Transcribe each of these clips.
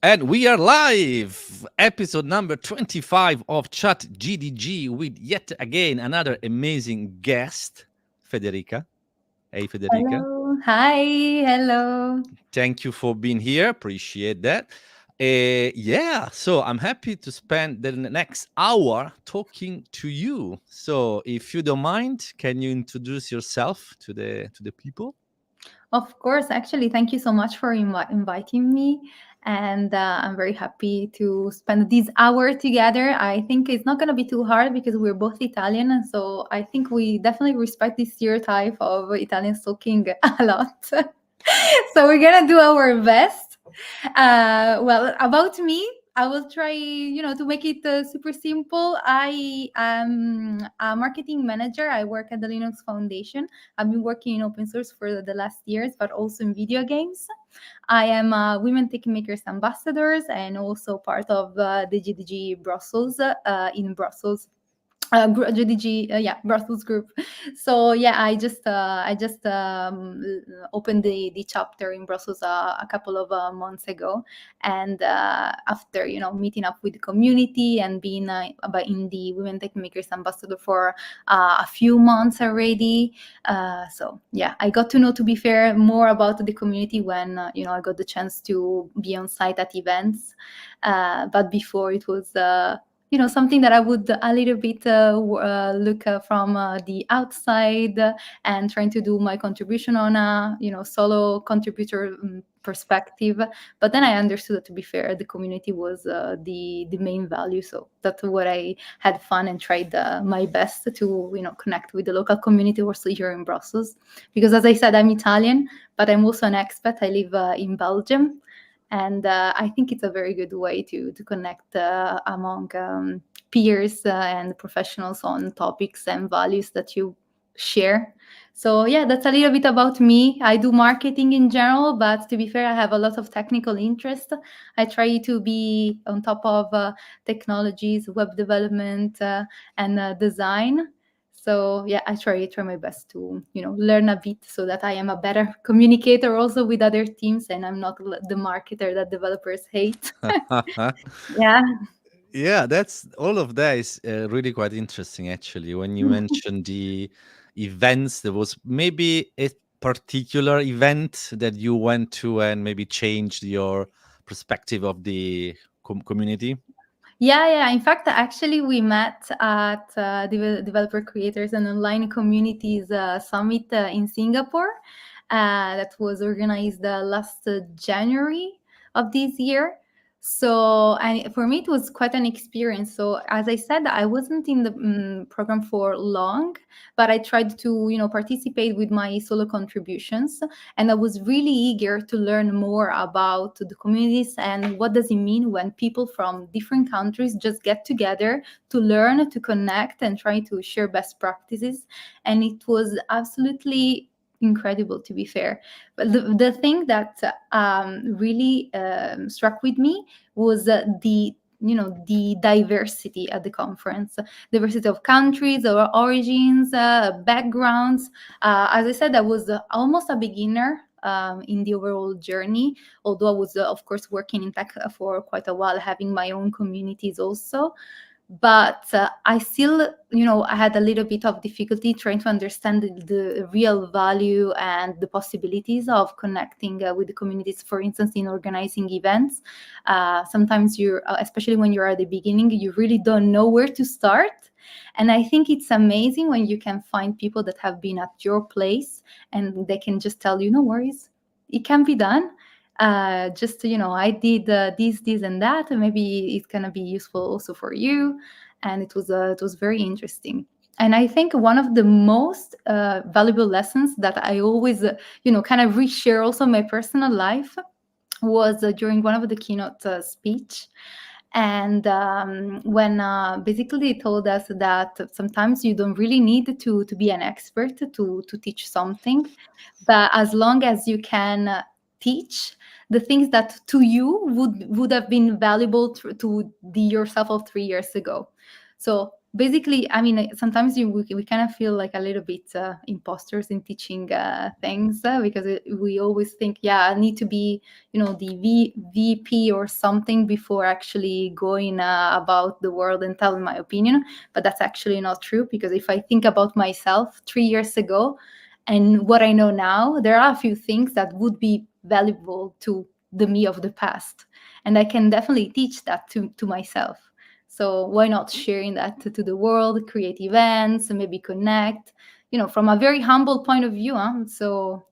And we are live, episode number 25 of ChatGDG with yet again another amazing guest, Federica. Hey, Federica. Hello. Hi. Hello. Thank you for being here. Appreciate that. Yeah, so I'm happy to spend the next hour talking to you. So, if you don't mind, can you introduce yourself to the people? Of course, actually, thank you so much for inviting me. And I'm very happy to spend this hour together. I think it's not going to be too hard because we're both Italian. And so I think we definitely respect this stereotype of Italians talking a lot. So we're going to do our best. Well, about me, I will try, to make it super simple. I am a marketing manager. I work at the Linux Foundation. I've been working in open source for the last years, but also in video games. I am a Women Tech Makers Ambassadors and also part of the GDG Brussels in Brussels. GDG, yeah, Brussels group. So yeah, I just opened the chapter in Brussels a couple of months ago, and after meeting up with the community and being in the Women Tech Makers Ambassador for a few months already. So yeah, I got to know, to be fair, more about the community when I got the chance to be on site at events. But before it was something that I would a little bit look from the outside and trying to do my contribution on a solo contributor perspective. But then I understood that, to be fair, the community was the main value. So that's what I had fun and tried my best to connect with the local community also here in Brussels. Because as I said, I'm Italian, but I'm also an expat. I live in Belgium. And I think it's a very good way to connect among peers and professionals on topics and values that you share. So yeah, that's a little bit about me. I do marketing in general, but to be fair, I have a lot of technical interest. I try to be on top of technologies, web development, and design. So yeah, I try my best to learn a bit so that I am a better communicator also with other teams, and I'm not the marketer that developers hate. Yeah. Yeah, that's all of that is really quite interesting actually. When you mentioned the events, there was maybe a particular event that you went to and maybe changed your perspective of the community. Yeah. In fact, actually, we met at Developer Creators and Online Communities Summit in Singapore. That was organized last January of this year. So, and for me, it was quite an experience. So, as I said, I wasn't in the program for long, but I tried to, participate with my solo contributions, and I was really eager to learn more about the communities and what does it mean when people from different countries just get together to learn, to connect, and try to share best practices. And it was absolutely incredible, to be fair. But the thing that really struck with me was the diversity at the conference, diversity of countries or origins, backgrounds. As I said, I was almost a beginner in the overall journey, although I was of course working in tech for quite a while, having my own communities also. But I still I had a little bit of difficulty trying to understand the real value and the possibilities of connecting with the communities, for instance, in organizing events. Sometimes you're especially when you're at the beginning, you really don't know where to start. And I think it's amazing when you can find people that have been at your place and they can just tell you, no worries, it can be done. Just I did this and that, and maybe it's gonna be useful also for you. And it was very interesting. And I think one of the most valuable lessons that I always kind of reshare also in my personal life was during one of the keynote speech. And when basically they told us that sometimes you don't really need to be an expert to teach something, but as long as you can teach the things that to you would have been valuable to the yourself of 3 years ago. So basically, I mean, sometimes we kind of feel like a little bit imposters in teaching things, because we always think, yeah, I need to be, the VP or something before actually going about the world and telling my opinion. But that's actually not true, because if I think about myself 3 years ago and what I know now, there are a few things that would be valuable to the me of the past, and I can definitely teach that to myself. So why not sharing that to the world, create events, and maybe connect, from a very humble point of view. So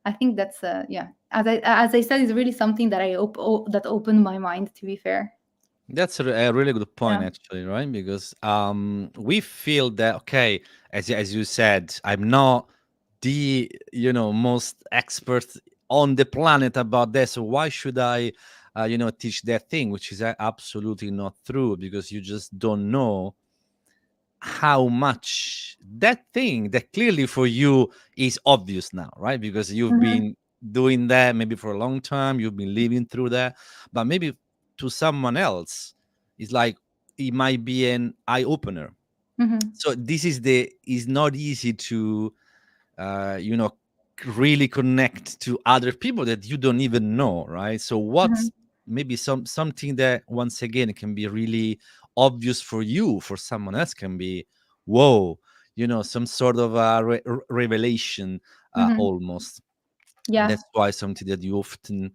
I think that's yeah, as I said, it's really something that that opened my mind. To be fair, That's a really good point, yeah. actually, right? Because we feel that, okay, as you said, I'm not the most expert on the planet about this, so why should I teach that thing, which is absolutely not true, because you just don't know how much that thing that clearly for you is obvious now, right? Because you've Hmm. been doing that maybe for a long time, you've been living through that, but maybe to someone else, it's like it might be an eye opener. Hmm. So this is not easy to uh, you know really connect to other people that you don't even know, right? So what's Hmm. maybe something that once again can be really obvious for you, for someone else can be whoa, some sort of revelation, Hmm. almost. And Yeah. that's why something that you often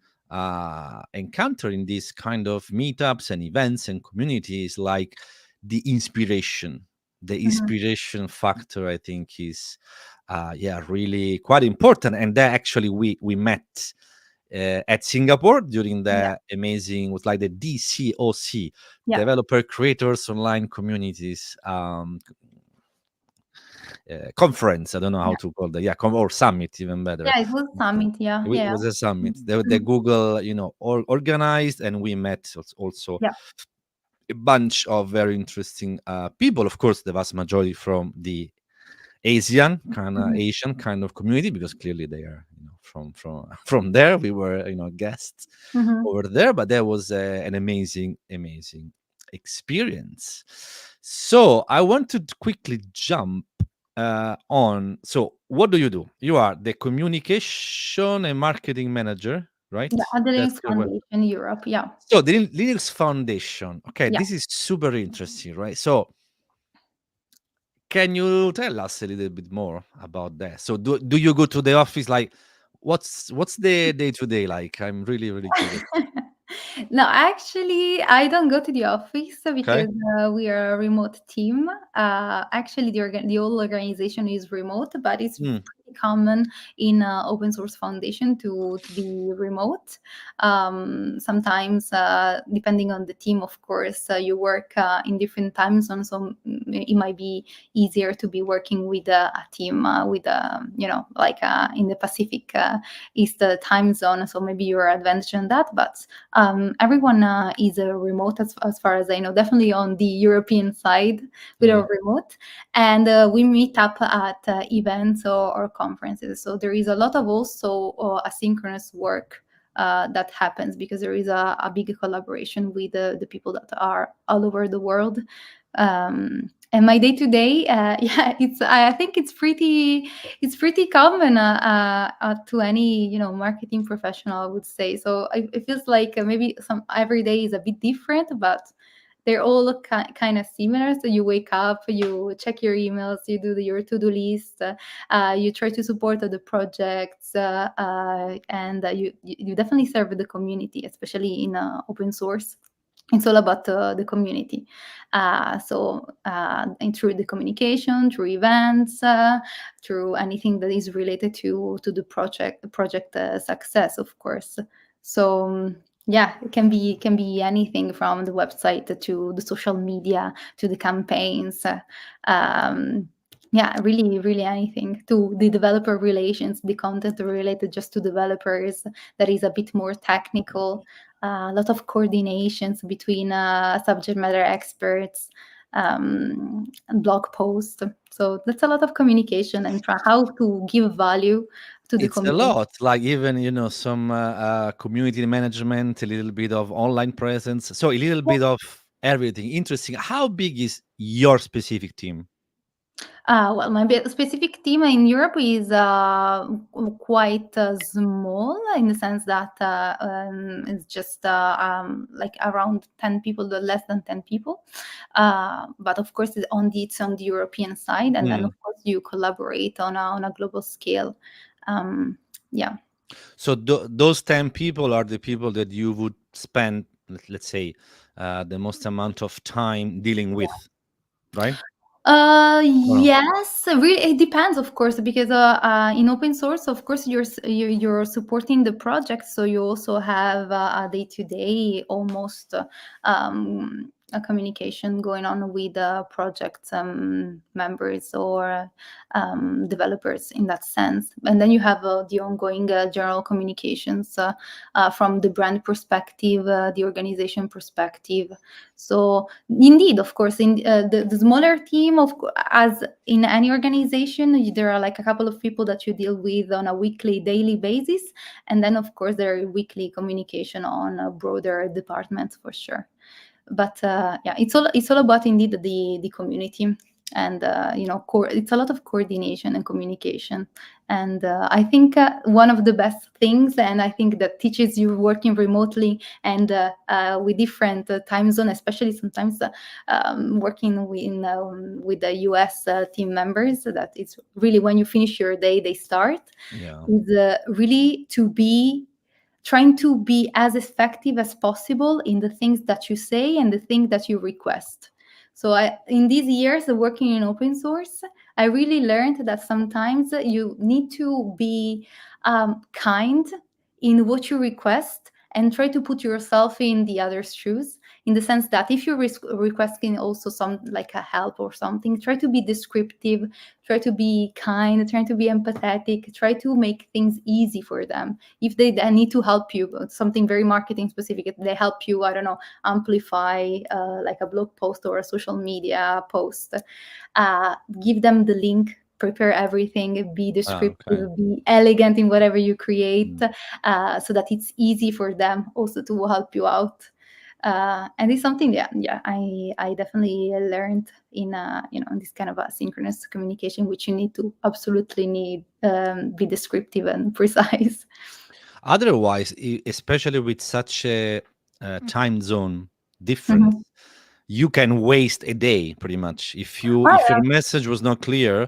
encounter in these kind of meetups and events and communities, like the Hmm. inspiration factor, I think is yeah, really quite important. And that actually we met at Singapore during Yeah. the amazing, was like the DCOC, Yeah. Developer Creators Online Communities conference. I don't know how Yeah. to call that. Yeah, or summit, even better. Yeah. It was summit. Yeah. It Yeah. was a summit. The Mhm. Google, organized, and we met also Yeah. a bunch of very interesting people. Of course, the vast majority from the Hmm. Asian kind of community, because clearly they are, from from there. We were, guests Hmm. over there, but that was an amazing experience. So I want to quickly jump on. So what do? You are the communication and marketing manager, right? Yeah. At the That's Linux your word. Foundation Europe. Yeah. So the Linux Foundation. Okay, Yeah. this is super interesting, right? So can you tell us a little bit more about that? So do you go to the office? Like, what's the day to day like? I'm really curious. No, actually, I don't go to the office Okay. because we are a remote team. Actually, the whole organization is remote, but it's Mm, pretty common in open source foundation to be remote. Sometimes, depending on the team, of course, you work in different time zones, so it might be easier to be working with a team with like in the Pacific East time zone. So maybe you're advantage on that, but everyone is remote as far as I know. Definitely on the European side, we mm. are remote, and we meet up at events or conferences. So there is a lot of also asynchronous work that happens because there is a big collaboration with the people that are all over the world. And my day to day, yeah, I think it's pretty common to any marketing professional, I would say. So it feels like maybe some every day is a bit different, but they're all kind of similar. So you wake up, you check your emails, you do your to-do list, you try to support the projects, and you definitely serve the community, especially in open source. It's all about the community. And through the communication, through events, through anything that is related to the project success, of course. So yeah, it can be anything from the website to the social media to the campaigns. Um, yeah, really anything to the developer relations, the content related just to developers that is a bit more technical, a lot of coordinations between subject matter experts, and blog posts. So that's a lot of communication and try how to give value to the It's a community. lot. Like even some community management, a little bit of online presence. So a little bit of everything. Interesting. How big is your specific team? Well, my specific team in Europe is quite small in the sense that it's just like around 10 people, less than 10 people. But of course, it's on the European side, and then Mm. of course you collaborate on a global scale. Um, yeah. So those 10 people are the people that you would spend, let's say, the most amount of time dealing with, right? Or no? Yes, really, it depends, of course, because in open source, of course, you're supporting the project, so you also have a day-to-day almost a communication going on with project members or developers in that sense, and then you have the ongoing general communications from the brand perspective, the organization perspective. So indeed, of course, in the smaller team, as in any organization, there are like a couple of people that you deal with on a weekly, daily basis, and then of course there are weekly communication on broader departments for sure. But yeah, it's all about indeed the community, and it's a lot of coordination and communication. And I think one of the best things, and I think that teaches you working remotely and with different time zone, especially sometimes working with the US team members, that it's really when you finish your day they start, Yeah. is really to be trying to be as effective as possible in the things that you say and the things that you request. So in these years of working in open source, I really learned that sometimes you need to be kind in what you request and try to put yourself in the other's shoes, in the sense that if you're requesting also some like a help or something, try to be descriptive, try to be kind, try to be empathetic, try to make things easy for them. If they then need to help you, something very marketing specific, if they help you, I don't know, amplify like a blog post or a social media post, give them the link, prepare everything, be Okay. descriptive, be elegant in whatever you create, Mm. so that it's easy for them also to help you out. And it's something that, yeah, I definitely learned in in this kind of asynchronous communication, which you need to absolutely need be descriptive and precise. Otherwise, especially with such a time zone difference, Mhm. you can waste a day pretty much. Oh, If your yeah. message was not clear,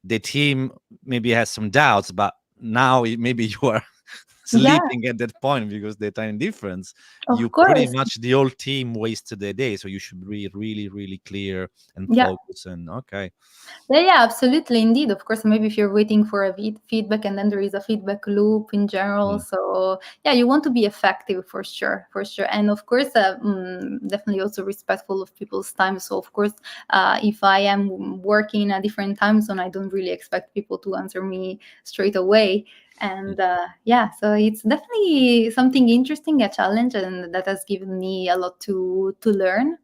the team maybe has some doubts, but now maybe you are Yeah, sleeping at that point because the time difference. You of pretty course. much the whole team wasted the day, so you should be really, really clear and Yeah. focus. And okay, Yeah, yeah, absolutely, indeed. Of course, maybe if you're waiting for a feedback and then there is a feedback loop in general. mm, So, yeah, you want to be effective for sure, for sure. And of course, definitely also respectful of people's time. So, of course, if I am working in a different time zone, I don't really expect people to answer me straight away. mm. And yeah, so it's definitely something interesting, a challenge, and that has given me a lot to learn.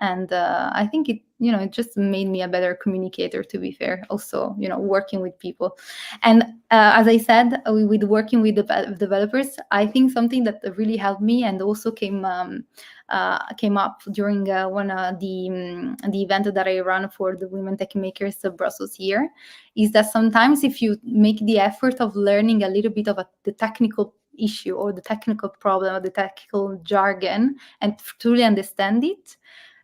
And I think it just made me a better communicator, to be fair, also working with people. And as I said, with working with the developers, I think something that really helped me and also came up during one the event that I run for the Women Tech Makers of Brussels here, is that sometimes if you make the effort of learning a little bit of the technical issue or the technical problem or the technical jargon and truly understand it,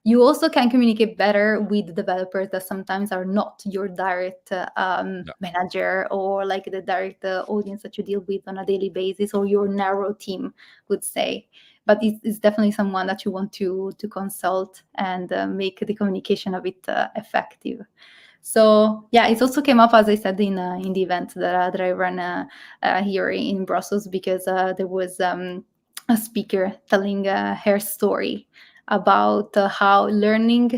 you also can communicate better with developers that sometimes are not your direct Yeah. manager, or like the direct audience that you deal with on a daily basis, or your narrow team would say. But it's definitely someone that you want to consult and make the communication a bit effective. So yeah, it also came up, as I said, in the event that I run here in Brussels, because there was a speaker telling her story about how learning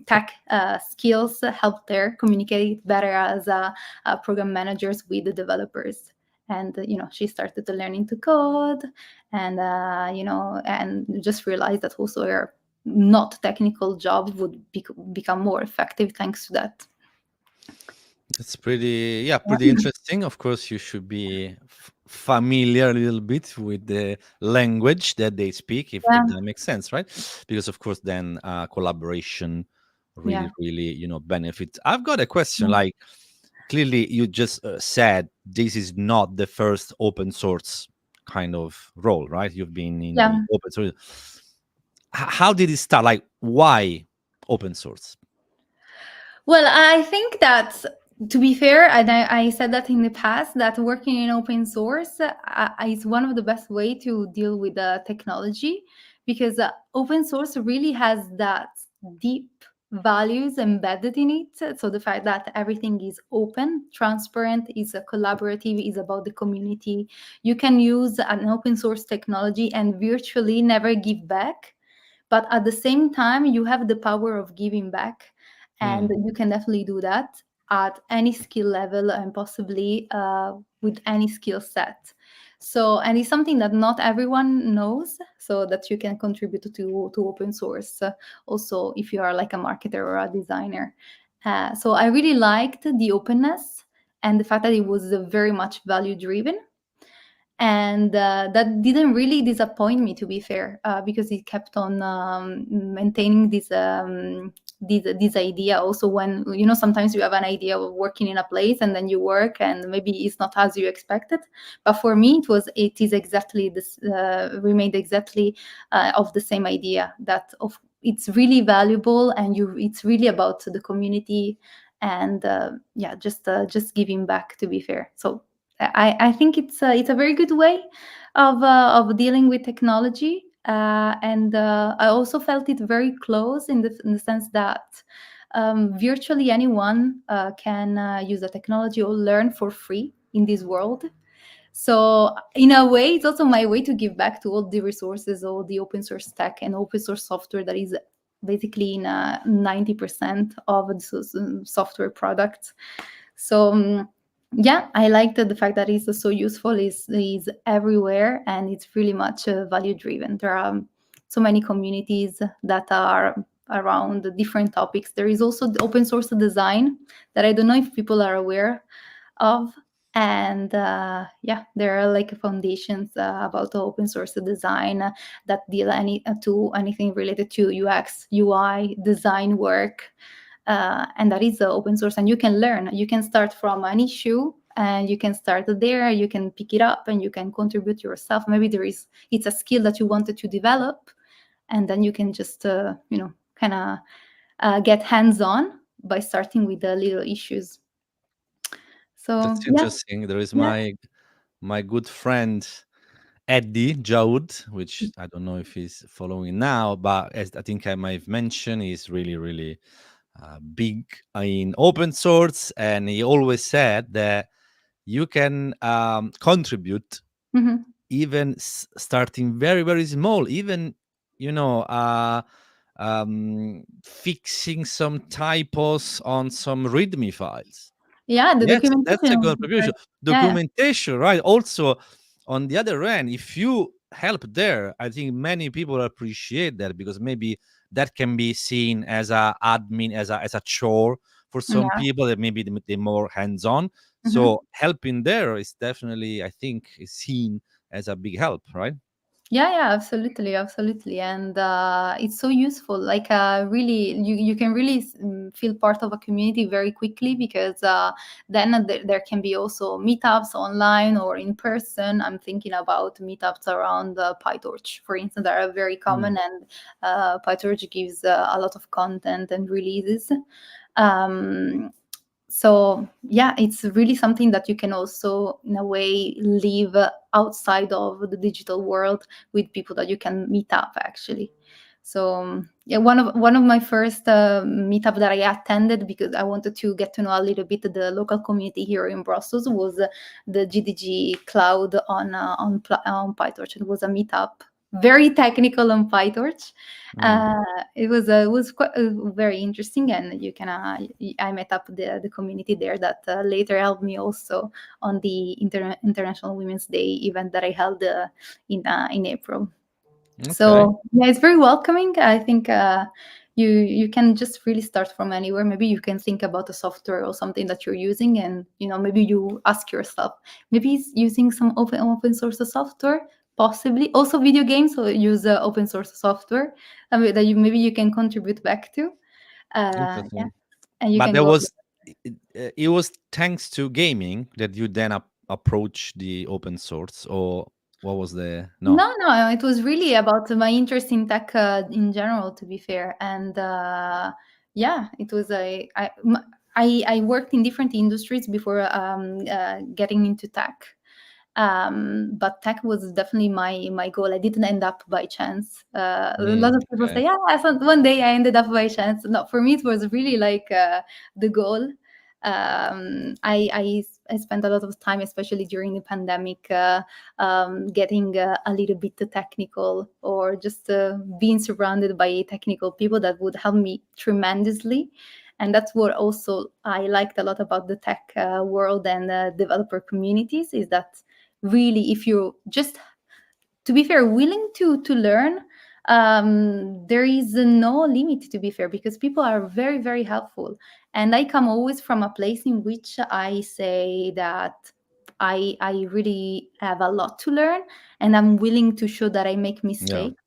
tech skills helped her communicate better as program managers with the developers. And she started to learning to code, and and just realized that also her not technical job would become more effective thanks to that. It's pretty, yeah, Yeah, pretty interesting. Of course, you should be familiar a little bit with the language that they speak, yeah, if that makes sense, right? Because of course, then collaboration really, yeah. really, benefits. I've got a question. Mm. Like, clearly, you just said this is not the first open source kind of role, right? You've been in Yeah. the open source. How did it start? Like, why open source? Well, I think that, to be fair, and I said that in the past, that working in open source is one of the best way to deal with the technology, because open source really has that deep values embedded in it. So the fact that everything is open, transparent, is a collaborative, is about the community. You can use an open source technology and virtually never give back, but at the same time you have the power of giving back, and Hmm. you can definitely do that at any skill level, and possibly with any skill set. So, and it's something that not everyone knows, so that you can contribute to open source, also if you are like a marketer or a designer. So I really liked the openness and the fact that it was very much value driven, and that didn't really disappoint me, to be fair, because it kept on maintaining this idea. Also, when sometimes you have an idea of working in a place and then you work and maybe it's not as you expected, but for me it is exactly this, remained exactly of the same idea, that of it's really valuable, and it's really about the community, and yeah, just giving back, to be fair. So I think it's a very good way of dealing with technology, and I also felt it very close in the sense that virtually anyone can use the technology or learn for free in this world. So in a way, it's also my way to give back to all the resources, all the open source tech and open source software that is basically in 90% of the software products. So yeah, I liked the fact that it's so useful, is everywhere, and it's really much value driven. There are so many communities that are around the different topics. There is also the open source design that I don't know if people are aware of. And yeah, there are like foundations about the open source design that deal to anything related to UX, UI, design work, and that is open source. And you can learn. You can start from an issue, and you can start there. You can pick it up, and you can contribute yourself. Maybe it's a skill that you wanted to develop, and then you can just kind of get hands on by starting with the little issues. So That's yeah. interesting. There is Yeah. my good friend Eddie Jaoud, which I don't know if he's following now, but as I think I might have mentioned, he's really, really big in open source, and he always said that you can contribute Mhm. even starting very, very small, even you know uh, fixing some typos on some README files. Yeah, the Yes, that's a documentation. contribution. Yeah, Documentation, right? Also, on the other end, if you help there, I think many people appreciate that, because maybe that can be seen as a admin, as a chore for some yeah. people that maybe they're more hands-on. Mhm. So helping there is definitely, I think, is seen as a big help, right? Yeah, yeah, absolutely, absolutely, and it's so useful. Like, really, you can really feel part of a community very quickly, because then there can be also meetups online or in person. I'm thinking about meetups around PyTorch, for instance, that are very Mm. common, and PyTorch gives a lot of content and releases. Um, so yeah, it's really something that you can also in a way live outside of the digital world, with people that you can meet up actually. So yeah, one of my first meetup that I attended, because I wanted to get to know a little bit the local community here in Brussels, was the GDG cloud on PyTorch. It was a meetup, very technical on PyTorch. Mm. It was quite very interesting, and I met up the community there, that later helped me also on the International Women's Day event that I held in April. Okay. So yeah, it's very welcoming. I think you can just really start from anywhere. Maybe you can think about a software or something that you're using, and maybe you ask yourself, maybe it's using some open source software, possibly also video games, so use open source software that maybe you can contribute back to. Yeah, Interesting. and you But can there go. was it was thanks to gaming that you then approach the open source, or what was the no? No, no, it was really about my interest in tech in general, to be fair. And yeah, it was I worked in different industries before getting into tech. But tech was definitely my goal. I didn't end up by chance. A lot of people Okay. say, "Yeah, one day I ended up by chance." No, for me, it was really like the goal. I spent a lot of time, especially during the pandemic, getting a little bit technical, or just being surrounded by technical people that would help me tremendously. And that's what also I liked a lot about the tech world and developer communities, is that really, if you're just, to be fair, willing to learn, there is no limit, to be fair, because people are very, very helpful. And I come always from a place in which I say that I really have a lot to learn, and I'm willing to show that I make Yeah. mistakes.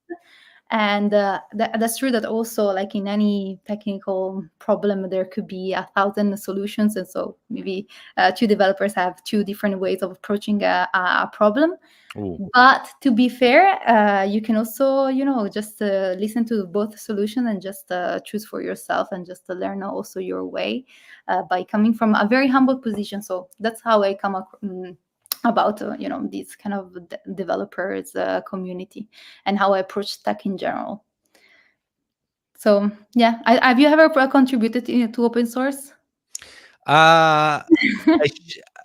And that's true that also, like in any technical problem, there could be 1,000 solutions, and so maybe two developers have two different ways of approaching a problem. Oh, But to be fair, you can also, just listen to both solutions and just choose for yourself, and just learn also your way by coming from a very humble position. So that's how I come about, this kind of developers community, and how I approach tech in general. So yeah, have you ever contributed to open source? uh,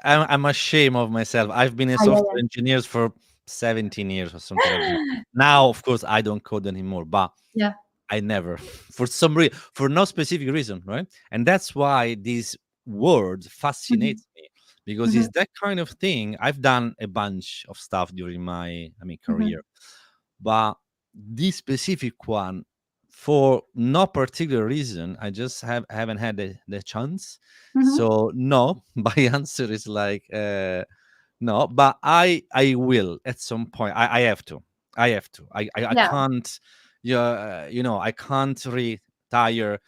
I'm ashamed of myself. I've been a Ah, yeah, software engineer for 17 years or something like that. yeah. Now, of course, I don't code anymore, but Yeah. I never, for some reason, for no specific reason, right? And that's why this word Mhm. fascinates me, because Mhm. it's that kind of thing. I've done a bunch of stuff during my, career, Mhm. but this specific one, for no particular reason, I just haven't had the chance. Mhm. So no, my answer is like no, but I will at some point. I have to. I have to. I Yeah. can't. Yeah, I can't retire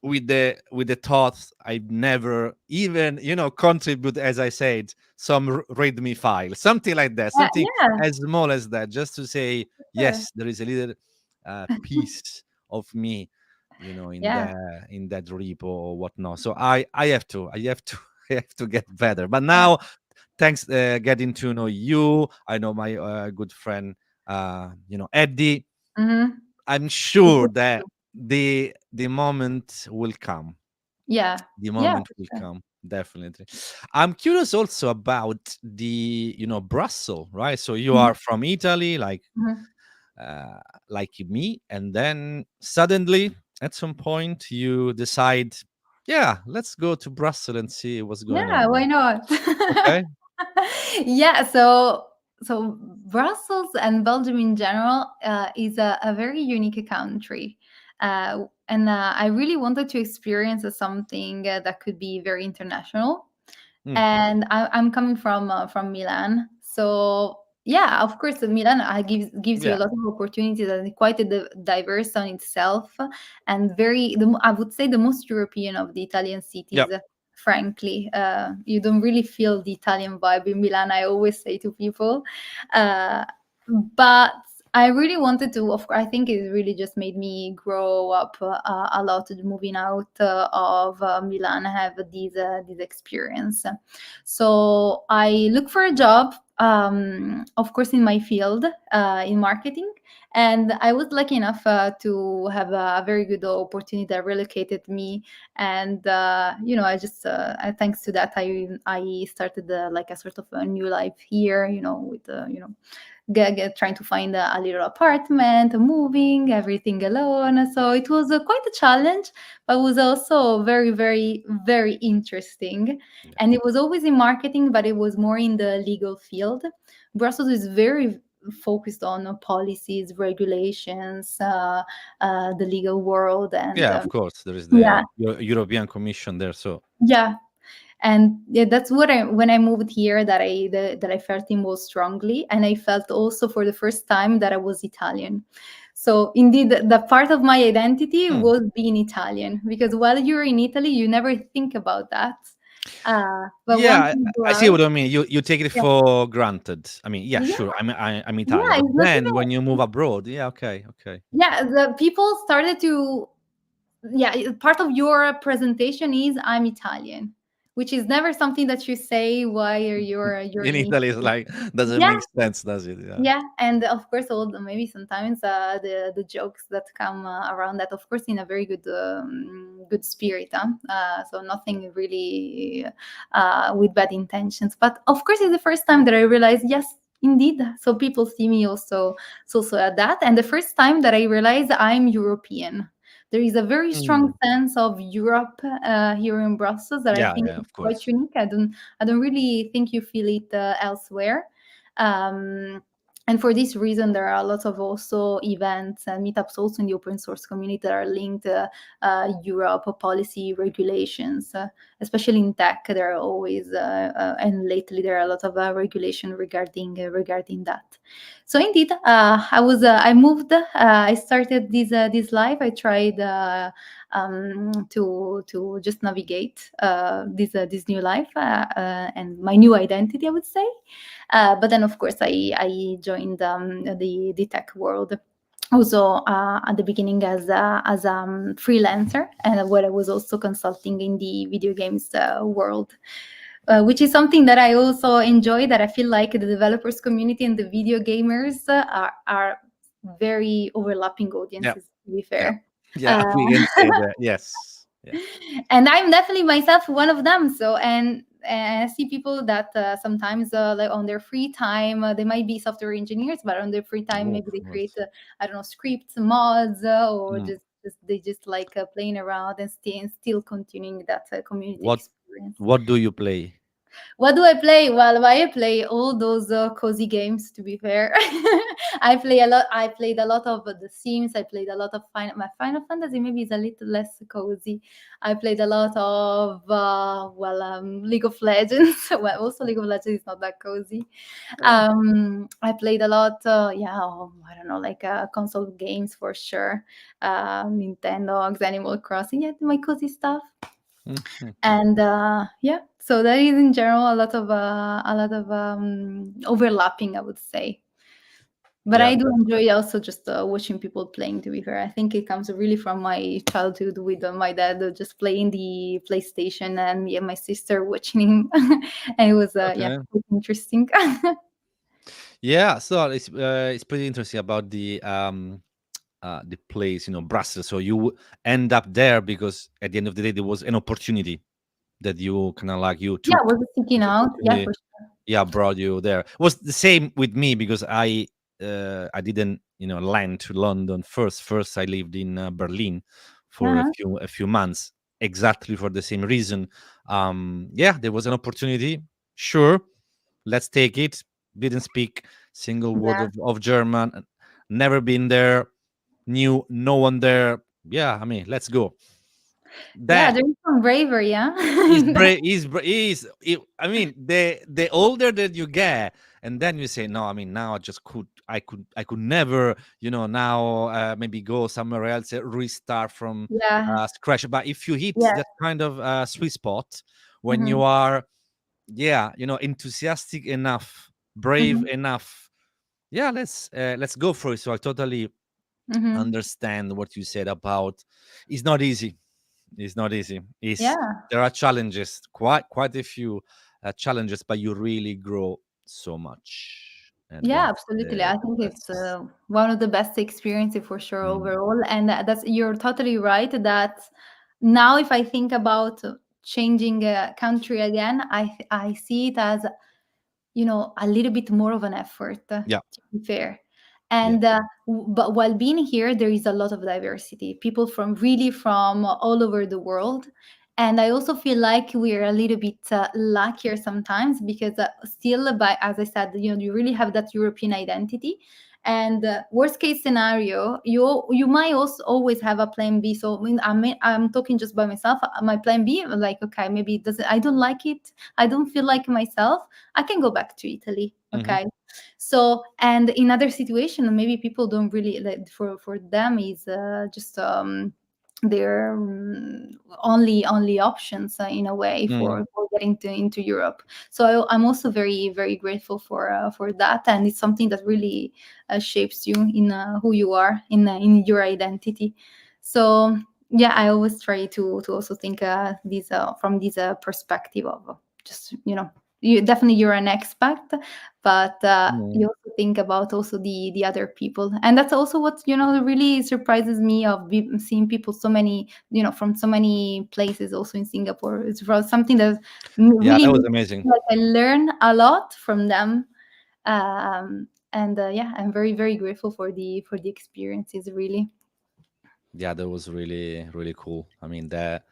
with the thoughts I never even contribute, as I said, some readme file, something like that, something Yeah. as small as that, just to say Sure. yes, there is a little piece of me, Yeah. in that repo or whatnot. So I have to, I have to get better. But Yeah. now, thanks, getting to know you, I know my good friend, Eddie. Mhm. I'm sure that the moment will come. Yeah. The Yeah, moment for will sure. come, definitely. I'm curious also about the, Brussels, right? So you Mhm. are from Italy, Mhm. uh, like me, and then suddenly, at some point, you decide, yeah, let's go to Brussels and see what's going Yeah, on why there. not? Okay. Yeah, so Brussels and Belgium in general is a very unique country. And I really wanted to experience something that could be very international. Mm, And I'm coming from Milan, so yeah, of course, Milan gives you a yeah. lot of opportunities, and quite diverse on itself, and I would say the most European of the Italian Yeah. cities. Frankly, you don't really feel the Italian vibe in Milan. I always say to people, uh, but I really wanted to. Of course, I think it really just made me grow up a lot. Moving out of Milan, have this experience. So I look for a job, of course, in my field, in marketing. And I was lucky enough to have a very good opportunity that relocated me. And I just, thanks to that, I started like a sort of a new life here. With trying to find a little apartment, moving everything alone. So it was quite a challenge, but was also very, very, very interesting. Yeah. And it was always in marketing, but it was more in the legal field. Brussels is very, focused on policies, regulations, the legal world, and Yeah, of course. There is yeah, the European Commission there. So, yeah. And yeah, that's what I when I moved here that I felt it most strongly, and I felt also for the first time that I was Italian. So indeed, the part of my identity hmm. was being Italian, because while you're in Italy, you never think about that. But Yeah, once you go I see out, what I mean. You take it yeah, for granted. I mean, yeah, yeah, sure. I'm Italian, yeah, but it's not then when you move even. abroad, yeah, okay, okay. Yeah, the people started to, yeah, part of your presentation is I'm Italian, which is never something that you say while you're In in Italy, it's Italy. like doesn't Yeah, make sense, does it? Yeah. yeah, and of course, all maybe sometimes the jokes that come around that, of course, in a very good spirit, huh? So nothing really with bad intentions. But of course, it's the first time that I realized, yes, indeed. So people see me also at that, and the first time that I realized I'm European. There is a very strong Mm. sense of Europe here in Brussels that I Yeah, think yeah, is of quite course. unique. I don't really think you feel it elsewhere. um, and for this reason, there are lots of also events and meetups also in the open source community that are linked Europe policy regulations, especially in tech. There are always and lately there are a lot of regulation regarding that. So indeed, I moved. I started this life. I tried to just navigate this new life and my new identity, I would say. But then, of course, I joined the tech world also at the beginning as a freelancer, and where I was also consulting in the video games world. Which is something that I also enjoy. That I feel like the developers community and the video gamers are very overlapping Yeah, audiences. To be yeah, fair, yeah. uh, We can say that. Yes. Yeah. and I'm definitely myself one of them. So and I see people that sometimes like on their free time they might be software engineers, but on their free time Oh, maybe they create yes. I don't know, scripts, mods, or Mm. just they just like playing around and still continuing that community What experience. what do you play? What do I play? Well, I play all those cozy games. To be fair, I play a lot. I played a lot of The Sims. I played a lot of my Final Fantasy. Maybe is a little less cozy. I played a lot of League of Legends. Well, also League of Legends is not that cozy. Oh. I played a lot. I don't know, like console games for sure. Nintendo, Animal Crossing. Yeah, my cozy stuff. Mhm. And yeah, so that is in general a lot of overlapping, I would say. But Yeah, I do enjoy definitely. also just watching people playing. To be fair, I think it comes really from my childhood with my dad just playing the PlayStation, and me and my sister watching him, and it was yeah, Okay. quite interesting. Yeah, so it's pretty interesting about the place, Brussels. So you end up there because at the end of the day there was an opportunity that you kind of like you Yeah, took was sticking the out. Yeah, opportunity. for sure. Yeah, brought you there. It was the same with me because I didn't land to London first. First, I lived in Berlin for Uh-huh. a few months, exactly for the same reason. Yeah, there was an opportunity. Sure, let's take it. Didn't speak single word Yeah, of German. Never been there. Knew no one there. Yeah, I mean, let's go. yeah. That There is some bravery, yeah. He's brave. I mean, the older that you get, and then you say, no. I mean, now I could never, now maybe go somewhere else, restart from Yeah, scratch. But if you hit yeah. that kind of sweet spot when you Hmm. are, yeah, enthusiastic enough, brave Hmm. enough, yeah, let's go for it. So I totally Hmm. understand what you said about. It's not easy. It's not easy. Yeah. There are challenges, quite a few challenges, but you really grow so much, and Yeah, absolutely. I think it's that's one of the best experiences for sure mm, overall. And that's you're totally right that now if I think about changing a country again, I see it as a little bit more of an effort, yeah, to be fair. yeah, And but while being here, there is a lot of diversity. People from all over the world, And I also feel like we're a little bit luckier sometimes, because still, by as I said, you really have that European identity. And worst case scenario, you might also always have a plan B. So I'm talking just by myself. My plan B, like, okay, maybe it doesn't. I don't like it. I don't feel like myself. I can go back to Italy. Hmm. Okay. So, and in other situation, maybe people don't really like, for them is just their only options, in a way, Mm. for getting into Europe. So I'm also very very grateful for that, and it's something that really shapes you in who you are, in your identity. So yeah, I always try to also think this from this perspective of just, you're an expat, but Mm. you also think about also the other people. And that's also what, really surprises me of seeing people so many, from so many places also in Singapore. It's something that Yeah, really that was makes amazing. me, like, I learn a lot from them. And yeah, I'm very very grateful for the experiences, really. Yeah, that was really really cool. I mean, that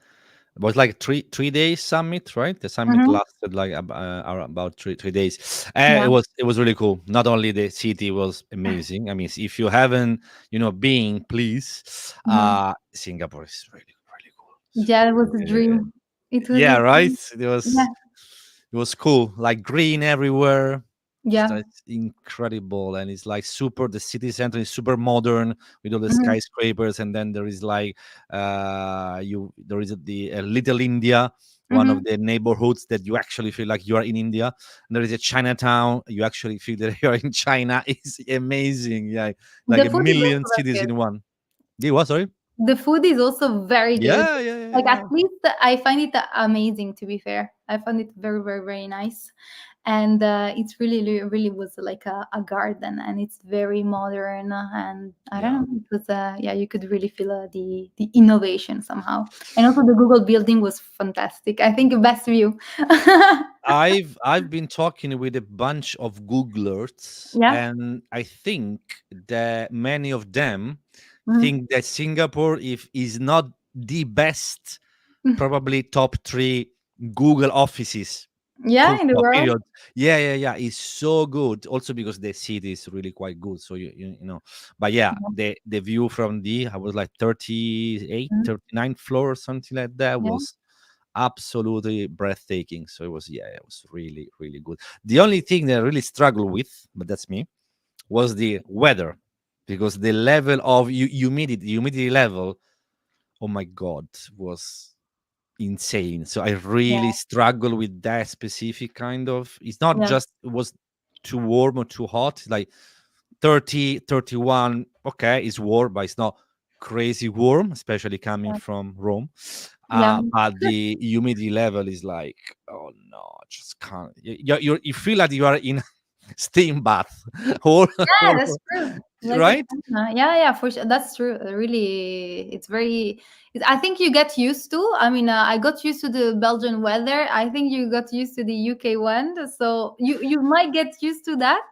it was like three days summit, right? The summit Hmm. lasted like about three days. Yeah. It was really cool. Not only the city was amazing. I mean, if you haven't, been, please, Hmm. Singapore is really really cool. It's Yeah, it was a really, dream. It was a yeah, right. dream. Yeah. It was cool, like green everywhere. Just Yeah. it's incredible, and it's like super. The city center is super modern with all the Hmm. skyscrapers, and then there is like there is Little India, one of Hmm. the neighborhoods that you actually feel like you are in India. And there is a Chinatown. You actually feel that you are in China. It's amazing. Yeah, like The a food is million also cities very in good. one. Yeah, what? Sorry. The food is also very good. Yeah, yeah, yeah, Like, at yeah. least I find it amazing, to be fair. I found it very, very, very nice. And it's really was like a garden, and it's very modern. And I don't Yeah. know, it was, yeah, you could really feel the innovation somehow. And also the Google building was fantastic. I think best view. I've been talking with a bunch of Googlers, Yeah. and I think that many of them Mhm. think that Singapore, if is not the best, probably top three Google offices. Full Yeah, in the stop. world. Period. Yeah, yeah, yeah. It's so good. Also because the city is really quite good. So you know. But yeah, Yeah. the view from the I was like 38, Mhm. 39th floor or something like that Yeah. was absolutely breathtaking. So it was really, really good. The only thing that I really struggled with, but that's me, was the weather, because the level of humidity level, oh my god, was insane. So I Yeah. really struggle with that specific kind of. It's not Yeah. just it was too warm or too hot. It's like 30, 31. Okay, it's warm, but it's not crazy warm, especially coming Yeah. from Rome. Yeah. But the humidity level is like, oh no, I just can't. You feel like you are in steam bath, or, Yeah, or that's true. Like a right? sauna. Yeah, yeah, for sure. That's true. Really, it's very. I think you get used to. I mean, I got used to the Belgian weather. I think you got used to the UK one, so you might get used to that.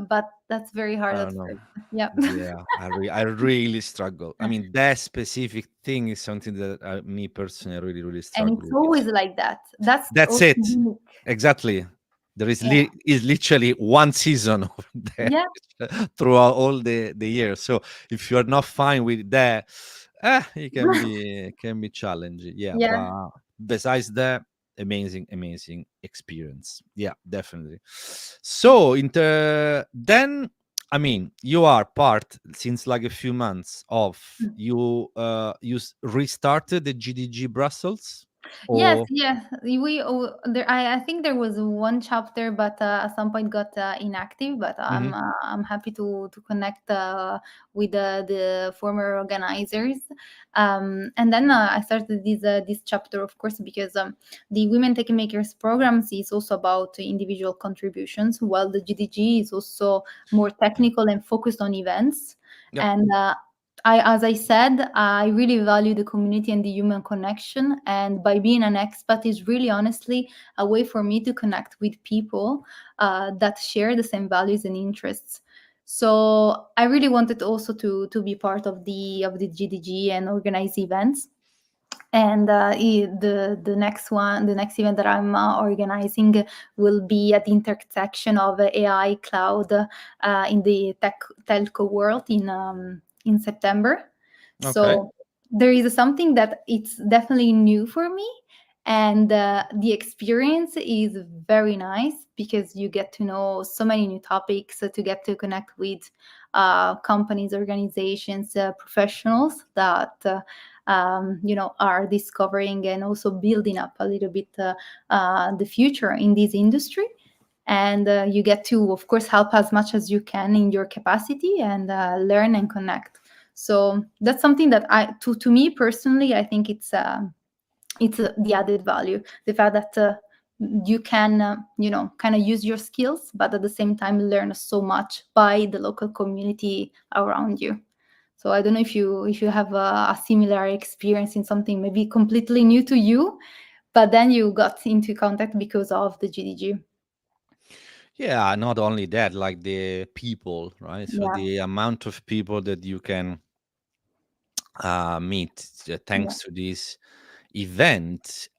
But that's very hard I at don't know. first. Yeah. Yeah, I really struggle. I mean, that specific thing is something that me personally, I really, really And it's struggle with. always like that. That's That's also it. unique. Exactly. There is Yeah. is literally one season of that Yeah. throughout all the year. So if you're not fine with that, it can be challenging. Yeah, Yeah. but besides that, amazing experience. Yeah, definitely. So then, I mean, you are part since like a few months of restarted the GDG Brussels, Yes, or yes. There. I think there was one chapter, but at some point got inactive. But Mhm. I'm happy to connect with the former organizers. And then I started this chapter, of course, because the Women Tech Makers programs is also about individual contributions, while the GDG is also more technical and focused on events. Yep. And as I said, I really value the community and the human connection. And by being an expat is really honestly a way for me to connect with people that share the same values and interests. So I really wanted also to be part of the GDG and organize events. And the next one, the next event that I'm organizing will be at the intersection of AI cloud in the telco world in September. Okay. So there is something that it's definitely new for me, and the experience is very nice because you get to know so many new topics, to get to connect with companies, organizations, professionals that are discovering and also building up a little bit the future in this industry. And you get to, of course, help as much as you can in your capacity, and learn and connect. So that's something that to me personally, I think it's the added value, the fact that you can kind of use your skills, but at the same time learn so much by the local community around you. So I don't know if you have a similar experience in something maybe completely new to you, but then you got into contact because of the GDG. Yeah, not only that, like the people, right? So Yeah, the amount of people that you can meet yeah. thanks to this event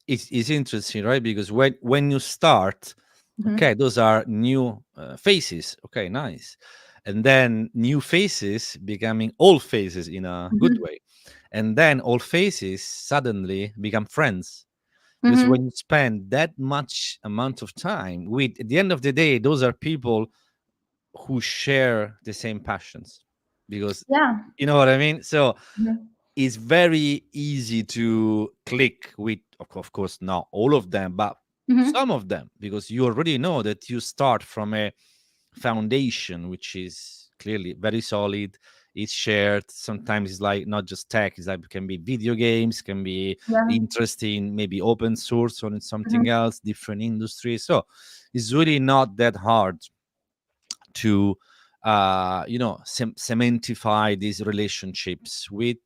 is interesting, right? Because when you start, Hmm. okay, those are new faces, okay, nice, and then new faces becoming old faces in a good Hmm. way, and then old faces suddenly become friends. Because Hmm. when you spend that much amount of time with, at the end of the day, those are people who share the same passions. Because Yeah. you know what I mean? So Hmm. it's very easy to click with, of course, not all of them, but Hmm. some of them, because you already know that you start from a foundation which is clearly very solid. It's shared. Sometimes it's like not just tech, it's like it can be video games, can be Yeah. interesting, maybe open source or in something Hmm. else, different industries. So it's really not that hard to cementify these relationships with,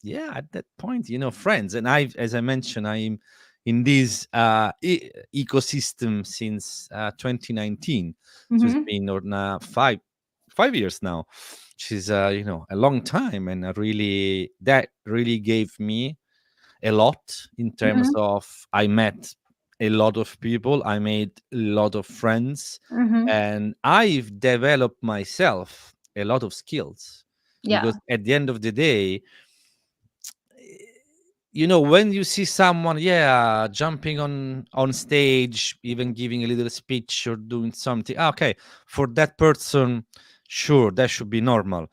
yeah, at that point, friends. And I, as I mentioned, I'm in this ecosystem since 2019. So it's Hmm. been on 5 years now, which is a long time. And I really, that really gave me a lot in terms Hmm. of, I met a lot of people, I made a lot of friends, Hmm. and I've developed myself a lot of skills. Yeah. Because at the end of the day, when you see someone, yeah, jumping on stage, even giving a little speech or doing something, okay, for that person, sure, that should be normal.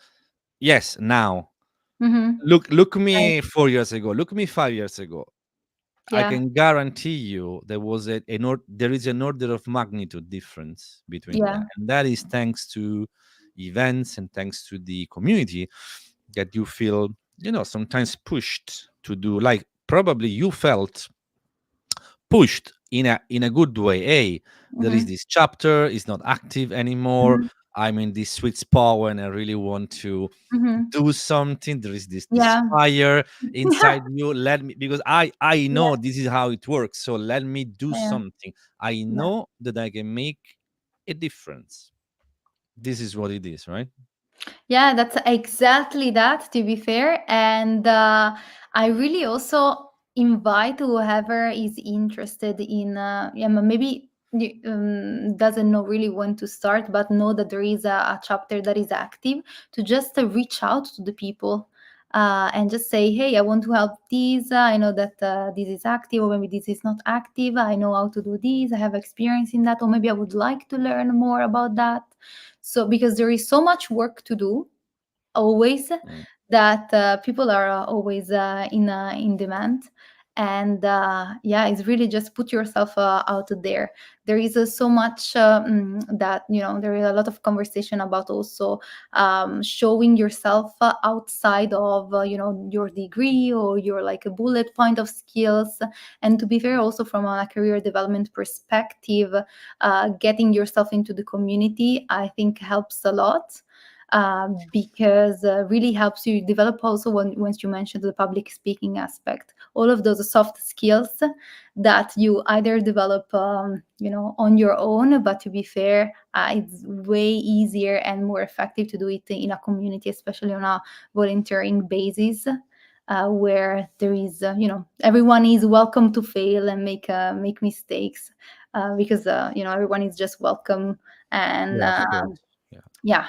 Yes, now Hmm. look Right. me 4 years ago, look me 5 years ago. I Yeah. can guarantee you there was there is an order of magnitude difference between Yeah. that, and that is thanks to events and thanks to the community that you feel, sometimes pushed to do. Like probably you felt pushed in a good way. Hey, there is Hmm. this chapter, is not active anymore. Hmm. I'm in this sweet spot when I really want to Hmm. do something. There is this Yeah. fire Yeah. inside you. Let me, because I Yeah. know this is how it works, so let me do Yeah. something. I Yeah. know that I can make a difference. This is what it is, right? Yeah, that's exactly that, to be fair. And I really also invite whoever is interested in, yeah, maybe doesn't know really when to start, but know that there is a chapter that is active, to just reach out to the people. And just say, hey, I want to help this. I know that this is active, or maybe this is not active. I know how to do this. I have experience in that, or maybe I would like to learn more about that. So because there is so much work to do always, Mm. that people are always in demand. And yeah, it's really just put yourself out there. There is so much that there is a lot of conversation about also showing yourself outside of your degree or your like a bullet point of skills. And to be fair, also from a career development perspective, getting yourself into the community, I think, helps a lot, because really helps you develop also once you mentioned the public speaking aspect, all of those soft skills that you either develop on your own, but to be fair, it's way easier and more effective to do it in a community, especially on a volunteering basis. where there is, everyone is welcome to fail and make mistakes, because everyone is just welcome. And Yeah, of course. Yeah. yeah,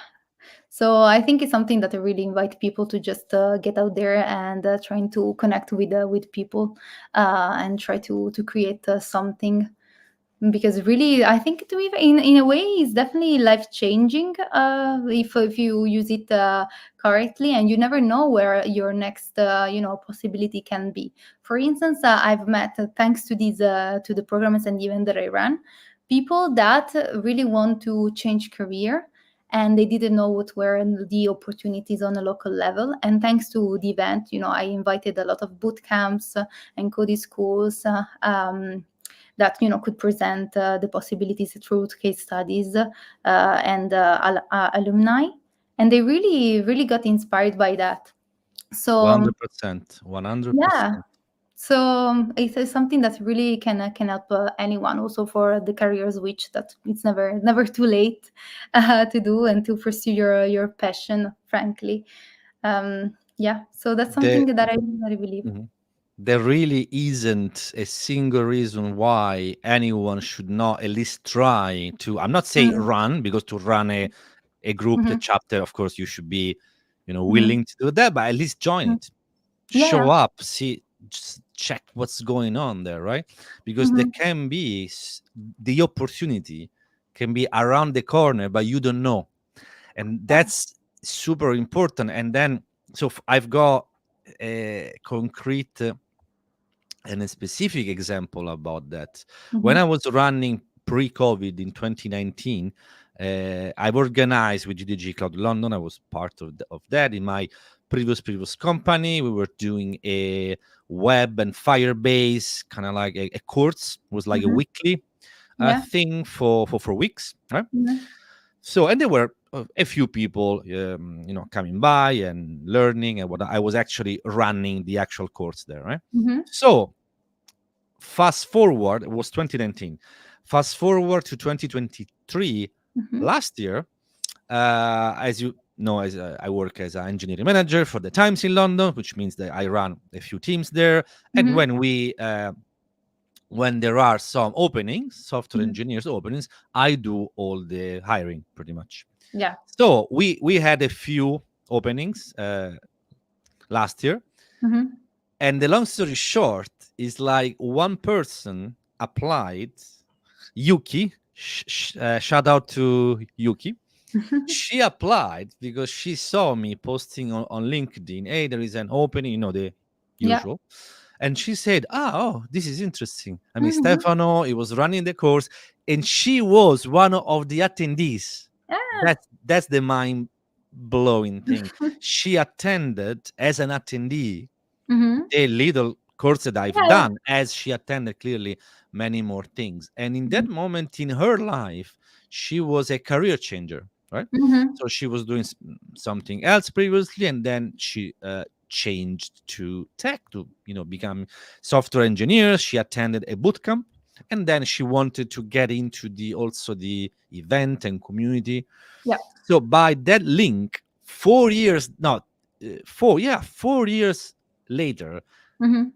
so I think it's something that I really invite people to just get out there and trying to connect with people, and try to create something, because really I think to me in a way it's definitely life changing, if you use it correctly, and you never know where your next possibility can be. For instance, I've met, thanks to these to the programs and the event that I ran, people that really want to change career, and they didn't know what were the opportunities on a local level. And thanks to the event, I invited a lot of boot camps and coding schools, that could present the possibilities through case studies, and alumni, and they really really got inspired by that. So 100%. yeah, 100%. so it's something that really can help anyone, also for the career switch, that it's never too late to do and to pursue your passion, frankly. Yeah, so that's The something that I believe. Mhm. There really isn't a single reason why anyone should not at least try to, I'm not saying Mm, run, because to run a group, the mhm, chapter, of course, you should be, mhm, willing to do that, but at least join mhm. it. Yeah, Show yeah. up, see, just check what's going on there, right? Because there Mhm. can be the opportunity can be around the corner, but you don't know. And Yeah. that's super important. And then, so I've got a concrete and a specific example about that. When I Mhm. was running pre-COVID in 2019, I've organized with GDG Cloud London. I was part of that in my previous company. We were doing a web and Firebase kind of like a course. It was like a Mhm. weekly Yeah. thing for weeks, right? Mhm. So, and there were a few people, coming by and learning, and what I was actually running the actual course there, right? Mhm. So fast forward, it was 2019. Fast forward to 2023, Mhm. last year, as you know, as I work as an engineering manager for the Times in London, which means that I run a few teams there. And Mhm. when there are some openings, software Mhm. engineers openings, I do all the hiring pretty much. Yeah. So we had a few openings last year, Mhm. and the long story short is like one person applied, Yuki. Shout out to Yuki. She applied because she saw me posting on LinkedIn. Hey, there is an opening, the Yeah. usual. And she said, oh, this is interesting. I mean, Mhm. Stefano, he was running the course, and she was one of the attendees. Yeah. That's the mind blowing thing. She attended as an attendee Mhm. a little course that I've Yeah. done, as she attended clearly many more things. And in Mhm. that moment in her life, she was a career changer, right? Mhm. So she was doing something else previously, and then she changed to tech to become software engineer. She attended a boot camp, and then she wanted to get into the event and community. Yeah. So by that link, 4 years, not 4 years later, Mhm.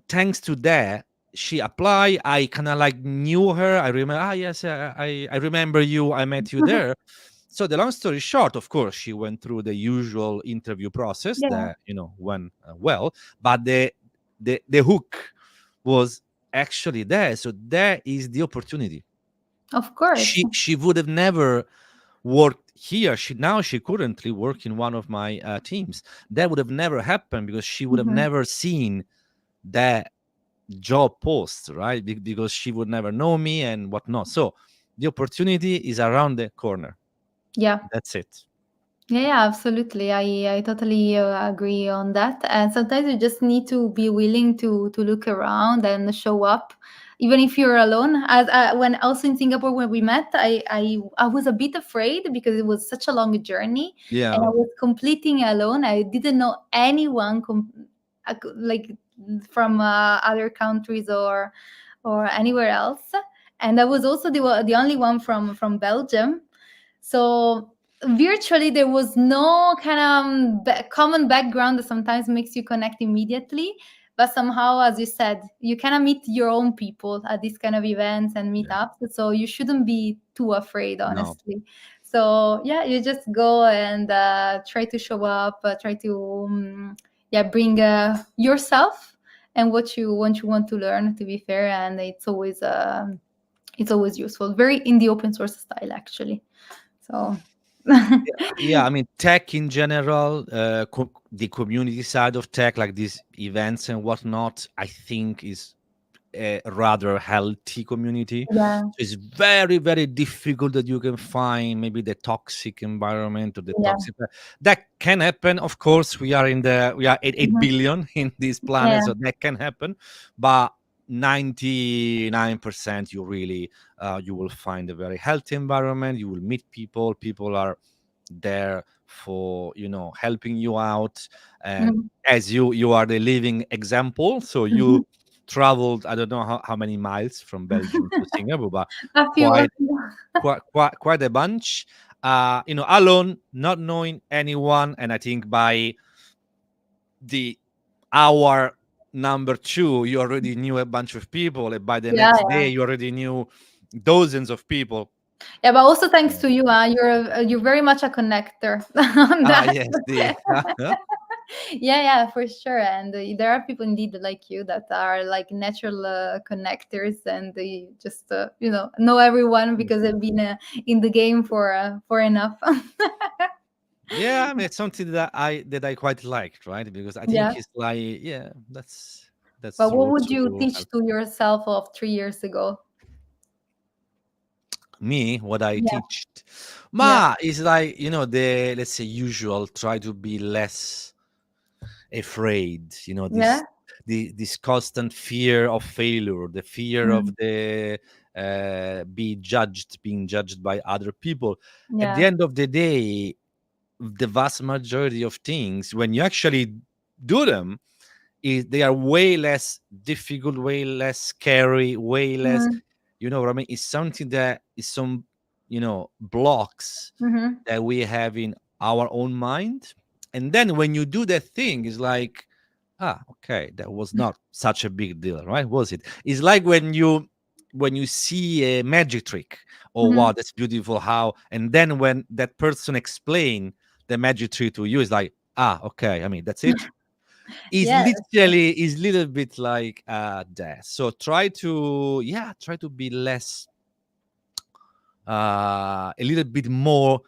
thanks to that, she applied. I kind of like knew her. I remember, yes, I remember you. I met you there. So the long story short, of course, she went through the usual interview process Yeah. that went well, but the hook was actually there. So there is the opportunity. Of course. She would have never worked here. She currently work in one of my teams. That would have never happened because she would have Mhm. never seen that job post, right? Because she would never know me and whatnot. So the opportunity is around the corner. Yeah. That's it. Yeah, yeah, absolutely. I totally agree on that. And sometimes you just need to be willing to look around and show up, even if you're alone. As when also in Singapore when we met, I was a bit afraid because it was such a long journey, and I Yeah. was completing alone. I didn't know anyone like from other countries or anywhere else, and I was also the only one from Belgium. So virtually there was no kind of common background that sometimes makes you connect immediately, but somehow, as you said, you kind of meet your own people at these kind of events and Yeah. meetups, so you shouldn't be too afraid, No. honestly. So yeah, you just go and try to show up, try to yeah, bring yourself and what you want to learn, to be fair, and it's always useful, very in the open source style, actually. So Yeah, I mean, tech in general, the community side of tech, like these events and whatnot, I think is a rather healthy community. yeah, So it's very, very difficult that you can find maybe the toxic environment or the yeah, toxic. That can happen, of course. We are 8 mhm, billion in this planet, yeah, so that can happen. But 99% you really you will find a very healthy environment. You will meet people. People are there for helping you out, and mhm, as you are the living example, so mhm. you traveled, I don't know how many miles from Belgium to Singapore, but A few, a quite few. quite a bunch, alone, not knowing anyone. And I think by the hour number two you already knew a bunch of people, and by the Yeah, next yeah. day you already knew dozens of people. Yeah, but also thanks Yeah. to you, you're very much a connector on Ah, that. yes, the Yeah, yeah, for sure. And there are people indeed like you that are like natural connectors, and they just know everyone because they've been in the game for enough. Yeah, I mean, it's something that I quite liked, right? Because I Yeah. think it's like, yeah, that's But the what route would you to teach help to yourself of 3 years ago? me what I Yeah, teach. yeah, Ma is like, the, let's say, usual. Try to be less afraid. yeah, This constant fear of failure, the fear of mm, the being judged by other people. At the yeah, end of the day, the vast majority of things, when you actually do them, they are way less difficult, way less scary, way less. mm, You know what I mean? It's something that is some, blocks mm-hmm. that we have in our own mind. And then when you do that thing, it's like, okay, that was not such a big deal, right? Was it? It's like when you see a magic trick. Oh Mm-hmm. wow, that's beautiful, how. And then when that person explain the magic trick to you, it's like, okay, I mean, that's it. Is Yeah, that's true. literally is little bit like that. So try to be less, a little bit more